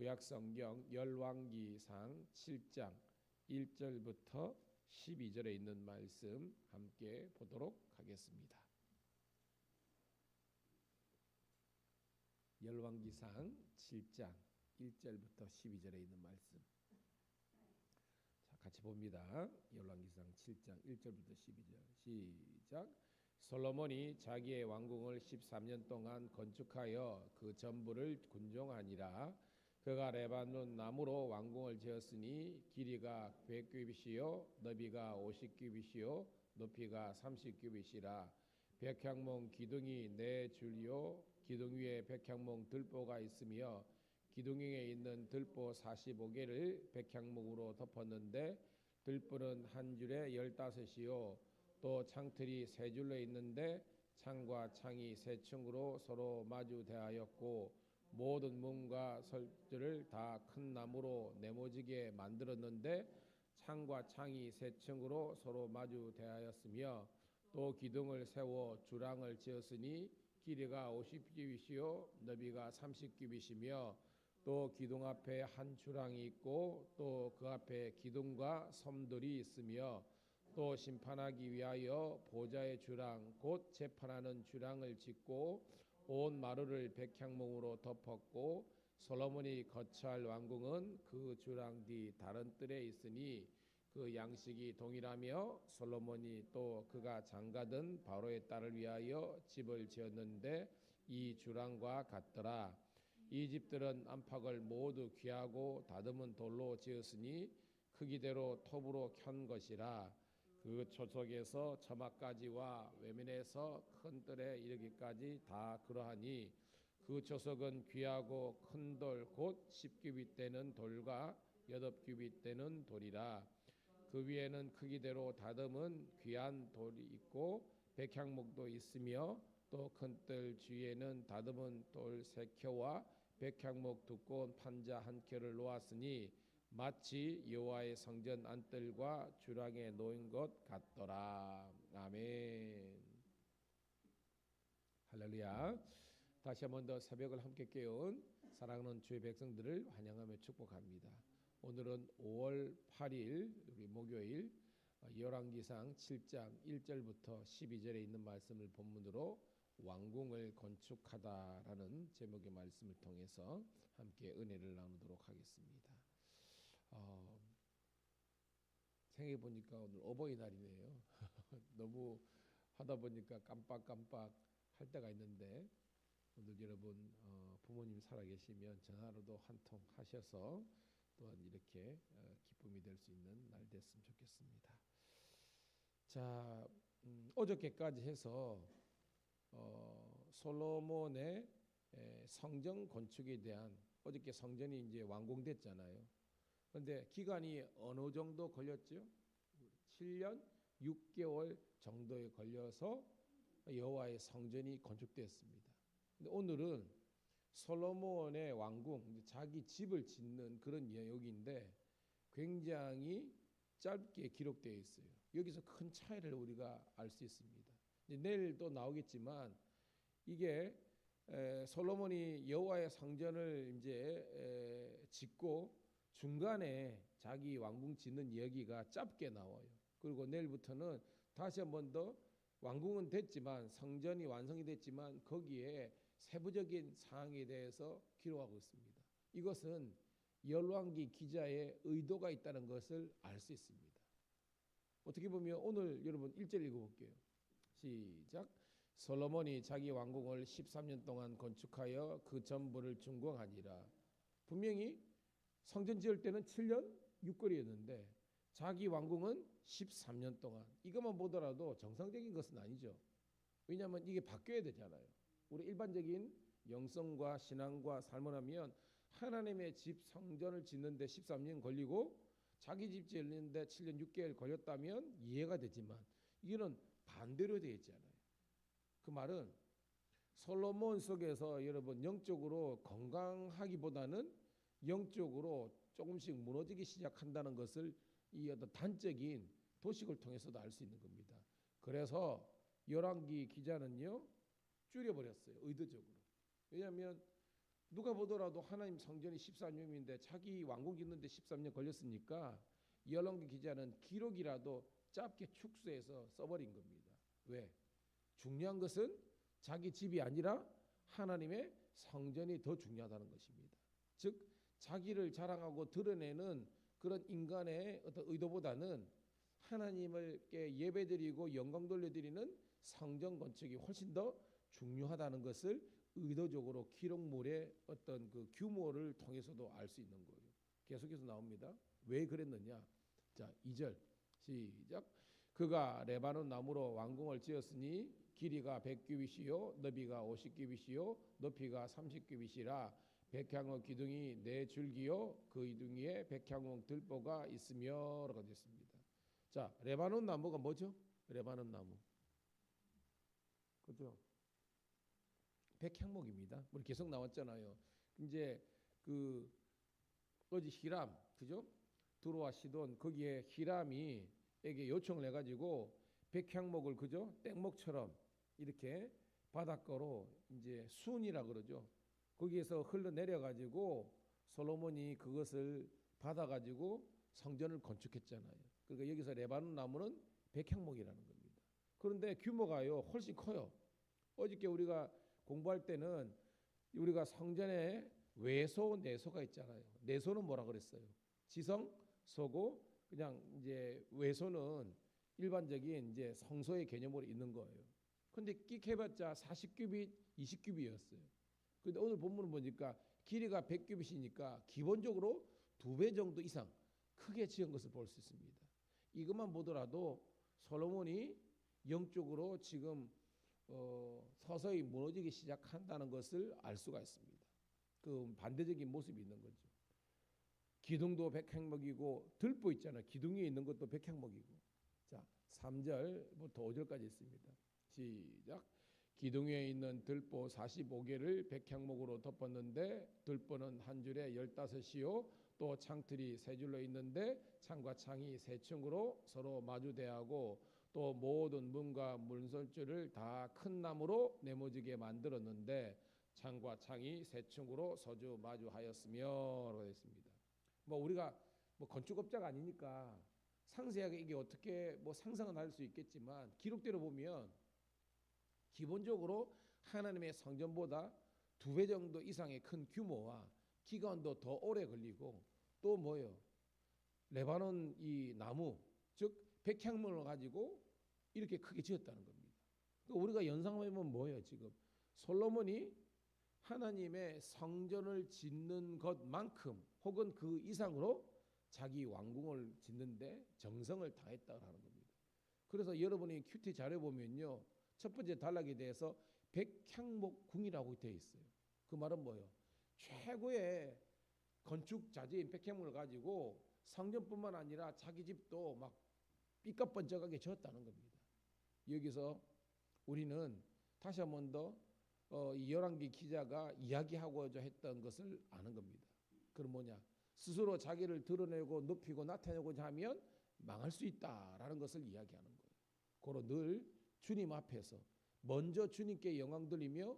구약성경 열왕기상 7장 1절부터 12절에 있는 말씀 함께 보도록 하겠습니다. 열왕기상 7장 1절부터 12절에 있는 말씀. 자, 같이 봅니다. 열왕기상 7장 1절부터 12절. 시작. 솔로몬이 자기의 왕궁을 13년 동안 건축하여 그 전부를 군종하니라. 그가 레바논 나무로 왕궁을 지었으니 길이가 100규빗이요 너비가 50규빗이요 높이가 30규빗이라. 백향목 기둥이 4줄이요 기둥 위에 백향목 들보가 있으며 기둥 위에 있는 들보 45개를 백향목으로 덮었는데 들보는 한 줄에 15이요 또 창틀이 3줄로 있는데 창과 창이 3층으로 서로 마주 대하였고 모든 문과 설들을 다 큰 나무로 네모지게 만들었는데 창과 창이 3층으로 서로 마주 대하였으며 또 기둥을 세워 주랑을 지었으니 길이가 50규빗이요 너비가 30규빗이며 또 기둥 앞에 한 주랑이 있고 또 그 앞에 기둥과 섬들이 있으며 또 심판하기 위하여 보좌의 주랑 곧 재판하는 주랑을 짓고 온 마루를 백향목으로 덮었고 솔로몬이 거처할 왕궁은 그 주랑 뒤 다른 뜰에 있으니 그 양식이 동일하며 솔로몬이 또 그가 장가든 바로의 딸을 위하여 집을 지었는데 이 주랑과 같더라. 이 집들은 안팎을 모두 귀하고 다듬은 돌로 지었으니 크기대로 톱으로 켠 것이라. 그 초석에서 처마까지와 외면에서 큰 뜰에 이르기까지 다 그러하니 그 초석은 귀하고 큰 돌 곧 10규빗 되는 돌과 8규빗 되는 돌이라. 그 위에는 크기대로 다듬은 귀한 돌이 있고 백향목도 있으며 또 큰 뜰 주위에는 다듬은 돌 3켜와 백향목 두꺼운 판자 1켜를 놓았으니 마치 여호와의 성전 안뜰과 주랑에 놓인 것 같더라. 아멘. 할렐루야. 다시 한 번 더 새벽을 함께 깨운 사랑하는 주의 백성들을 환영하며 축복합니다. 오늘은 5월 8일 우리 목요일 열왕기상 7장 1절부터 12절에 있는 말씀을 본문으로 왕궁을 건축하다라는 제목의 말씀을 통해서 함께 은혜를 나누도록 하겠습니다. 생각해 보니까 오늘 어버이날이네요. 너무 하다 보니까 깜빡깜빡 할 때가 있는데 오늘 여러분 부모님 살아계시면 전화로도 한 통 하셔서 또한 이렇게 기쁨이 될 수 있는 날 됐으면 좋겠습니다. 자, 어저께까지 해서 솔로몬의 성전 건축에 대한 어저께 성전이 이제 완공됐잖아요. 그런데 기간이 어느 정도 걸렸죠? 7년 6개월 정도에 걸려서 여호와의 성전이 건축됐습니다. 근데 오늘은 솔로몬의 왕궁, 자기 집을 짓는 그런 내용인데 굉장히 짧게 기록되어 있어요. 여기서 큰 차이를 우리가 알 수 있습니다. 이제 내일 또 나오겠지만 이게 솔로몬이 여호와의 성전을 이제 짓고 중간에 자기 왕궁 짓는 이야기가 짧게 나와요. 그리고 내일부터는 다시 한 번 더 왕궁은 됐지만 성전이 완성이 됐지만 거기에 세부적인 사항에 대해서 기록하고 있습니다. 이것은 열왕기 기자의 의도가 있다는 것을 알 수 있습니다. 어떻게 보면 오늘 여러분 1절 읽어볼게요. 시작. 솔로몬이 자기 왕궁을 13년 동안 건축하여 그 전부를 준공하니라. 분명히 성전 지을 때는 7년 6개월이었는데 자기 왕궁은 13년 동안. 이것만 보더라도 정상적인 것은 아니죠. 왜냐하면 이게 바뀌어야 되잖아요. 우리 일반적인 영성과 신앙과 삶을 하면 하나님의 집 성전을 짓는데 13년 걸리고 자기 집 짓는데 7년 6개월 걸렸다면 이해가 되지만 이거는 반대로 되어 있잖아요. 그 말은 솔로몬 속에서 여러분 영적으로 건강하기보다는 영적으로 조금씩 무너지기 시작한다는 것을 이 어떤 단적인 도식을 통해서도 알 수 있는 겁니다. 그래서 열왕기 기자는요 줄여버렸어요. 의도적으로. 왜냐하면 누가 보더라도 하나님 성전이 14년인데 자기 왕궁 짓는데 13년 걸렸으니까 열왕기 기자는 기록이라도 짧게 축소해서 써버린 겁니다. 왜? 중요한 것은 자기 집이 아니라 하나님의 성전이 더 중요하다는 것입니다. 즉 자기를 자랑하고 드러내는 그런 인간의 어떤 의도보다는 하나님께 예배드리고 영광 돌려드리는 성전 건축이 훨씬 더 중요하다는 것을 의도적으로 기록물의 어떤 그 규모를 통해서도 알 수 있는 거예요. 계속해서 나옵니다. 왜 그랬느냐? 자, 2절 시작. 그가 레바논 나무로 왕궁을 지었으니 길이가 100규빗이요 너비가 50규빗이요 높이가 30규빗이라 백향목 기둥이 네 줄기요 그 이둥이에 백향목 들보가 있으며라고 됐습니다. 자, 레바논 나무가 뭐죠? 레바논 나무. 그죠? 백향목입니다. 우리 계속 나왔잖아요. 이제 그 어디 히람, 그죠? 두로와 시돈 거기에 히람이에게 요청을 해가지고 백향목을 그죠? 땡목처럼 이렇게 바닷가로 이제 순이라 그러죠. 거기에서 흘러내려가지고 솔로몬이 그것을 받아가지고 성전을 건축했잖아요. 그러니까 여기서 레바논 나무는 백향목이라는 겁니다. 그런데 규모가요 훨씬 커요. 어저께 우리가 공부할 때는 우리가 성전에 외소, 내소가 있잖아요. 내소는 뭐라 그랬어요? 지성, 소고 그냥 이제 외소는 일반적인 이제 성소의 개념으로 있는 거예요. 근데 끽해봤자 40규빗, 20규빗이었어요. 근데 오늘 본문을 보니까 길이가 100규빗이니까 기본적으로 2배 정도 이상 크게 지은 것을 볼 수 있습니다. 이것만 보더라도 솔로몬이 영적으로 지금 서서히 무너지기 시작한다는 것을 알 수가 있습니다. 그 반대적인 모습이 있는 거죠. 기둥도 백향목이고 들보 있잖아요. 기둥 위에 있는 것도 백향목이고. 자, 3절부터 5절까지 있습니다. 시작. 기둥 위에 있는 들보 45개를 백향목으로 덮었는데 들보는 한 줄에 15이요 또 창틀이 세 줄로 있는데 창과 창이 세 층으로 서로 마주대하고 또 모든 문과 문설주를 다 큰 나무로 네모지게 만들었는데 창과 창이 세 층으로 서주 마주하였으며라고 했습니다. 뭐 우리가 뭐 건축업자가 아니니까 상세하게 이게 어떻게 뭐 상상은 할 수 있겠지만 기록대로 보면 기본적으로 하나님의 성전보다 2배 정도 이상의 큰 규모와 기간도 더 오래 걸리고 또 뭐예요? 레바논 이 나무 즉 백향목을 가지고 이렇게 크게 지었다는 겁니다. 그러니까 우리가 연상해보면 뭐예요? 지금 솔로몬이 하나님의 성전을 짓는 것만큼 혹은 그 이상으로 자기 왕궁을 짓는데 정성을 다했다고 하는 겁니다. 그래서 여러분이 큐티 자료 보면요. 첫 번째 단락에 대해서 백향목궁이라고 되어 있어요. 그 말은 뭐예요? 최고의 건축 자재인 백향목을 가지고 성전뿐만 아니라 자기 집도 막 삐까뻔쩍하게 지었다는 겁니다. 여기서 우리는 다시 한 번 더 이 열왕기 기자가 이야기하고자 했던 것을 아는 겁니다. 그럼 뭐냐? 스스로 자기를 드러내고 높이고 나타내고자 하면 망할 수 있다라는 것을 이야기하는 거예요. 고로 늘 주님 앞에서 먼저 주님께 영광 돌리며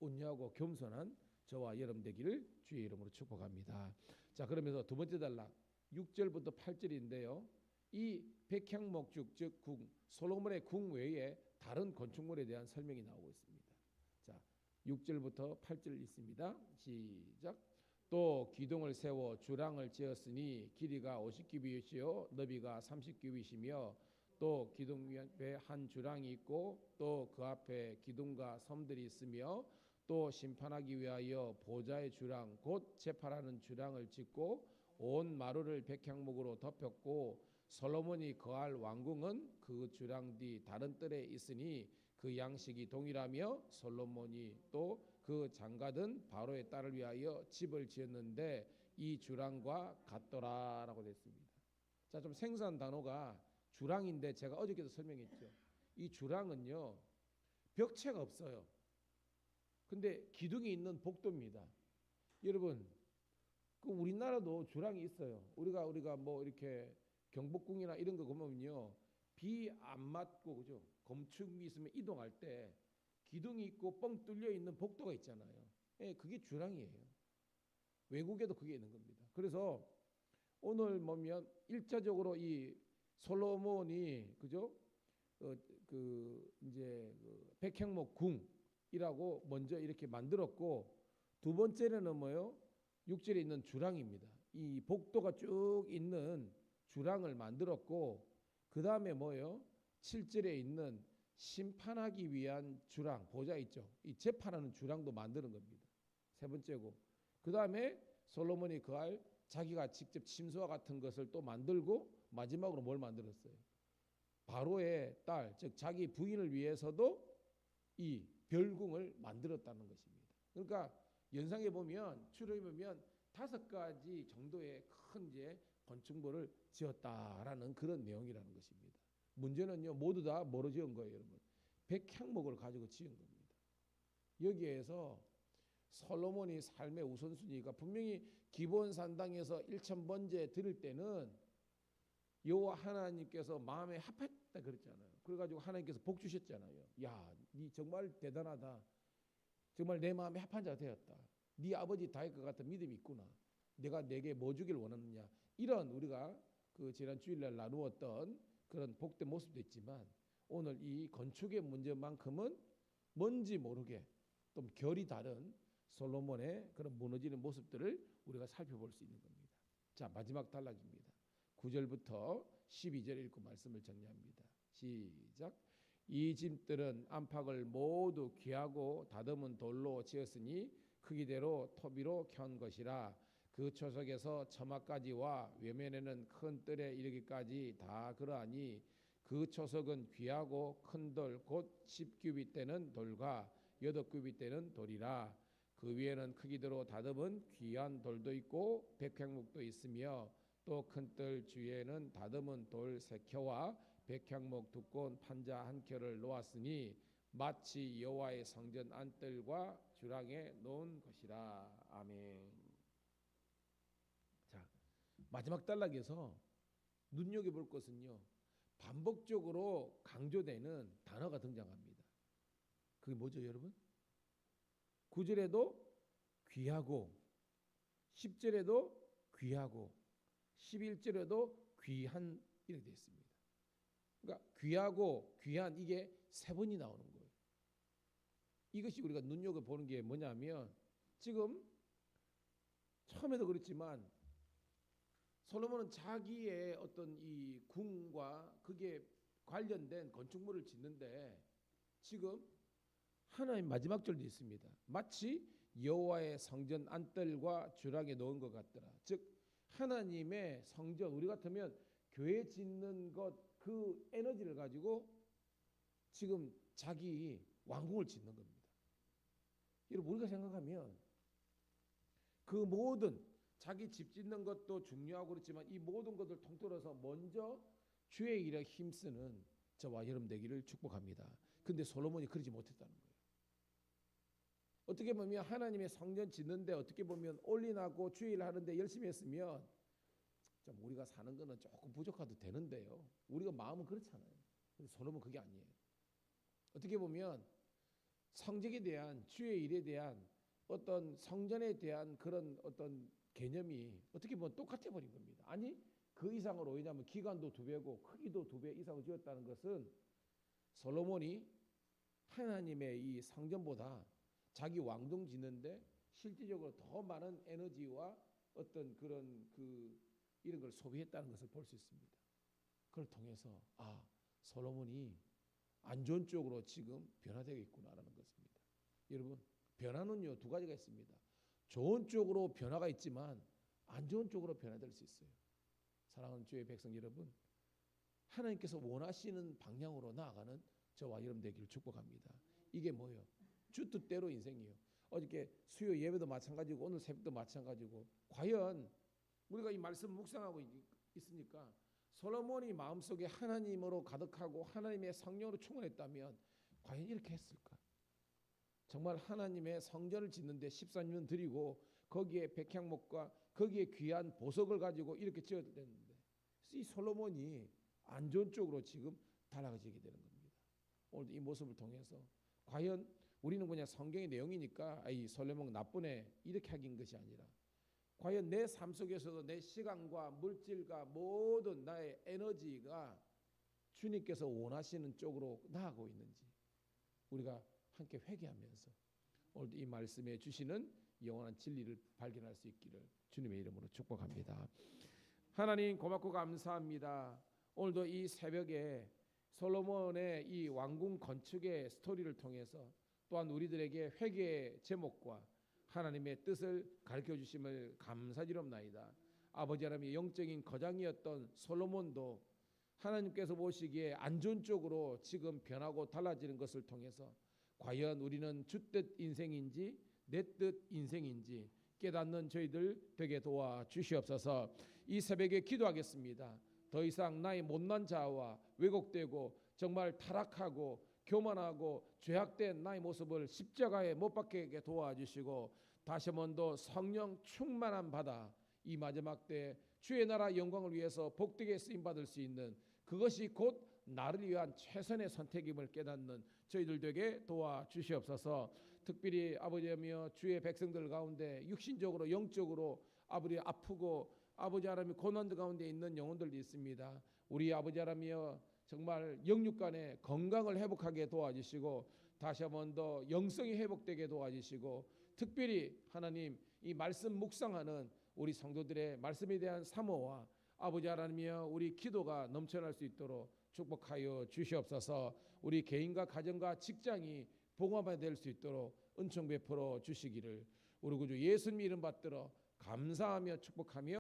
온유하고 겸손한 저와 여러분 되기를 주의 이름으로 축복합니다. 자, 그러면서 두 번째 단락 6절부터 8절인데요. 이 백향목죽 즉 궁, 솔로몬의 궁 외에 다른 건축물에 대한 설명이 나오고 있습니다. 자, 6절부터 8절 있습니다. 시작. 또 기둥을 세워 주랑을 지었으니 길이가 50규빗이요 너비가 30규빗이며 또 기둥 옆에 한 주랑이 있고 또 그 앞에 기둥과 섬들이 있으며 또 심판하기 위하여 보좌의 주랑 곧 재판하는 주랑을 짓고 온 마루를 백향목으로 덮였고 솔로몬이 거할 왕궁은 그 주랑 뒤 다른 뜰에 있으니 그 양식이 동일하며 솔로몬이 또 그 장가든 바로의 딸을 위하여 집을 지었는데 이 주랑과 같더라라고 됐습니다. 자, 좀 생소한 단어가 주랑인데 제가 어저께도 설명했죠. 이 주랑은요 벽체가 없어요. 근데 기둥이 있는 복도입니다. 여러분, 그 우리나라도 주랑이 있어요. 우리가 뭐 이렇게 경복궁이나 이런 거 보면요 비 안 맞고 그죠? 건축이 있으면 이동할 때 기둥이 있고 뻥 뚫려 있는 복도가 있잖아요. 예, 그게 주랑이에요. 외국에도 그게 있는 겁니다. 그래서 오늘 보면 일차적으로 이 솔로몬이 그죠? 그 이제 그 백향목 궁이라고 먼저 이렇게 만들었고, 두 번째는 뭐요? 6절에 있는 주랑입니다. 이 복도가 쭉 있는 주랑을 만들었고, 그 다음에 뭐요? 7절에 있는 심판하기 위한 주랑, 보좌 있죠. 이 재판하는 주랑도 만드는 겁니다. 세 번째고, 그 다음에 솔로몬이 그할 자기가 직접 침소와 같은 것을 또 만들고, 마지막으로 뭘 만들었어요? 바로의 딸, 즉 자기 부인을 위해서도 이 별궁을 만들었다는 것입니다. 그러니까 연상해 보면, 추려해 보면 5가지 정도의 큰 이제 건축물을 지었다라는 그런 내용이라는 것입니다. 문제는요, 모두 다 뭐로 지은 거예요, 여러분? 백향목을 가지고 지은 겁니다. 여기에서 솔로몬이 삶의 우선순위가 분명히 기본 산당에서 1,000번째 드릴 때는 여호와 하나님께서 마음에 합했다 그랬잖아요. 그래가지고 하나님께서 복 주셨잖아요. 야, 니 정말 대단하다. 정말 내 마음에 합한 자가 되었다. 네 아버지 다윗과 같은 믿음이 있구나. 내가 내게 뭐 주길 원하느냐. 이런 우리가 그 지난 주일날 나누었던 그런 복된 모습도 있지만, 오늘 이 건축의 문제만큼은 뭔지 모르게 좀 결이 다른 솔로몬의 그런 무너지는 모습들을 우리가 살펴볼 수 있는 겁니다. 자, 마지막 단락입니다. 9절부터 12절 읽고 말씀을 정리합니다. 시작. 이 집들은 안팎을 모두 귀하고 다듬은 돌로 지었으니 크기대로 토비로 켠 것이라. 그 초석에서 처마까지와 외면에는 큰 뜰에 이르기까지 다 그러하니, 그 초석은 귀하고 큰 돌 곧 10규빗 되는 돌과 8규빗 되는 돌이라. 그 위에는 크기대로 다듬은 귀한 돌도 있고 백향목도 있으며, 또 큰 뜰 주위에는 다듬은 돌 3켜와 백향목 두꺼운 판자 1켜를 놓았으니 마치 여호와의 성전 안뜰과 주랑에 놓은 것이라. 아멘. 자, 마지막 단락에서 눈여겨볼 것은요, 반복적으로 강조되는 단어가 등장합니다. 그게 뭐죠, 여러분? 9절에도 귀하고, 10절에도 귀하고, 11절에도 귀한, 이렇게 되어 있습니다. 그러니까 귀하고 귀한, 이게 3번이 나오는 거예요. 이것이 우리가 눈여겨보는 게 뭐냐면, 지금 처음에도 그렇지만 솔로몬은 자기의 어떤 이 궁과 그게 관련된 건축물을 짓는데, 지금 하나님 마지막 절도 있습니다. 마치 여호와의 성전 안뜰과 주랑에 놓은 것 같더라. 즉 하나님의 성전, 우리 같으면 교회 짓는 것, 그 에너지를 가지고 지금 자기 왕궁을 짓는 겁니다. 여러분, 우리가 생각하면 그 모든 자기 집 짓는 것도 중요하고 그렇지만, 이 모든 것을 통틀어서 먼저 주의 일에 힘쓰는 저와 여러분 되기를 축복합니다. 근데 솔로몬이 그러지 못했다는 거예요. 어떻게 보면 하나님의 성전 짓는데 어떻게 보면 올인하고 주의 일 하는데 열심히 했으면 좀 우리가 사는 거는 조금 부족해도 되는데요, 우리가 마음은 그렇잖아요. 근데 솔로몬 그게 아니에요. 어떻게 보면 성직에 대한, 주의 일에 대한, 어떤 성전에 대한 그런 어떤 개념이 어떻게 보면 똑같아 버린 겁니다. 아니, 그 이상으로, 왜냐하면 기간도 2배고 크기도 2배 이상을 지었다는 것은 솔로몬이 하나님의 이 성전보다 자기 왕궁 짓는데 실질적으로 더 많은 에너지와 어떤 그런 이런 걸 소비했다는 것을 볼 수 있습니다. 그걸 통해서 솔로몬이 안 좋은 쪽으로 지금 변화되어 있구나라는 것입니다. 여러분, 변화는요 2가지가 있습니다. 좋은 쪽으로 변화가 있지만 안 좋은 쪽으로 변화될 수 있어요. 사랑하는 주의 백성 여러분, 하나님께서 원하시는 방향으로 나아가는 저와 여러분 되기를 축복합니다. 이게 뭐예요? 주 뜻대로 인생이에요. 어저께 수요 예배도 마찬가지고 오늘 새벽도 마찬가지고, 과연 우리가 이 말씀 묵상하고 있으니까 솔로몬이 마음속에 하나님으로 가득하고 하나님의 성령으로 충만했다면 과연 이렇게 했을까? 정말 하나님의 성전을 짓는데 13년 드리고 거기에 백향목과 거기에 귀한 보석을 가지고 이렇게 지어야 되는데, 이 솔로몬이 안 좋은 쪽으로 지금 달라지게 되는 겁니다. 오늘 이 모습을 통해서 과연 우리는 그냥 성경의 내용이니까 이 솔로몬 나쁘네 이렇게 하긴 것이 아니라 과연 내 삶 속에서도 내 시간과 물질과 모든 나의 에너지가 주님께서 원하시는 쪽으로 나아가고 있는지 우리가 함께 회개하면서 오늘 이 말씀에 주시는 영원한 진리를 발견할 수 있기를 주님의 이름으로 축복합니다. 하나님 고맙고 감사합니다. 오늘도 이 새벽에 솔로몬의 이 왕궁 건축의 스토리를 통해서 또한 우리들에게 회개의 제목과 하나님의 뜻을 가르쳐 주심을 감사드립니다. 아버지 하나님의 영적인 거장이었던 솔로몬도 하나님께서 보시기에 안 좋은 쪽으로 지금 변하고 달라지는 것을 통해서 과연 우리는 주 뜻 인생인지 내 뜻 인생인지 깨닫는 저희들 되게 도와 주시옵소서. 이 새벽에 기도하겠습니다. 더 이상 나의 못난 자아와 왜곡되고 정말 타락하고 교만하고 죄악된 나의 모습을 십자가에 못 박히게 도와주시고 다시 한번 더 성령 충만함 받아 이 마지막 때 주의 나라 영광을 위해서 복되게 쓰임받을 수 있는 그것이 곧 나를 위한 최선의 선택임을 깨닫는 저희들 되게 도와주시옵소서. 특별히 아버지며 주의 백성들 가운데 육신적으로 영적으로 아버지 아프고 아버지 하나님 고난들 가운데 있는 영혼들이 있습니다. 우리 아버지 하나님이여 정말 영육간의 건강을 회복하게 도와주시고 다시 한번 더 영성이 회복되게 도와주시고 특별히 하나님 이 말씀 묵상하는 우리 성도들의 말씀에 대한 사모와 아버지 하나님이여 우리 기도가 넘쳐날 수 있도록 축복하여 주시옵소서. 우리 개인과 가정과 직장이 복음화될 수 있도록 은총 베풀어 주시기를 우리 구주 예수님 이름 받들어 감사하며 축복하며